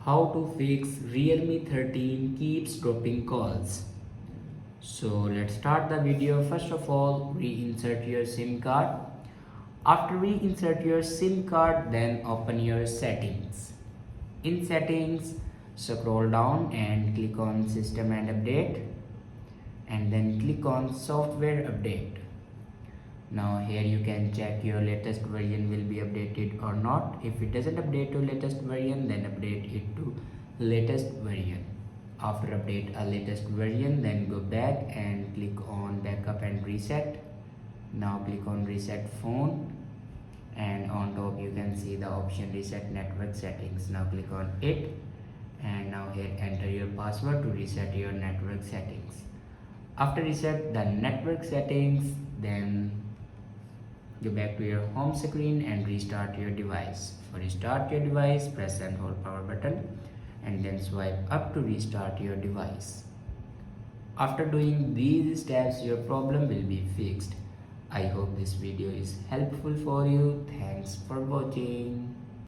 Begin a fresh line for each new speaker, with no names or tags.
How to fix Realme 13 keeps dropping calls. So let's start the video. First of all, reinsert your SIM card. After reinsert your SIM card, then open your settings. In settings, scroll down and click on system and update, and then click on software update. Now here you can check your latest version will be updated or not. If it doesn't update to latest version, then update it to latest version. After update a latest version, then go back and click on backup and reset. Now click on reset phone, and on top you can see the option reset network settings. Now click on it, and now here enter your password to reset your network settings. After reset the network settings, then go back to your home screen and restart your device. For restart your device, press and hold power button and then swipe up to restart your device. After doing these steps, your problem will be fixed. I hope this video is helpful for you. Thanks for watching.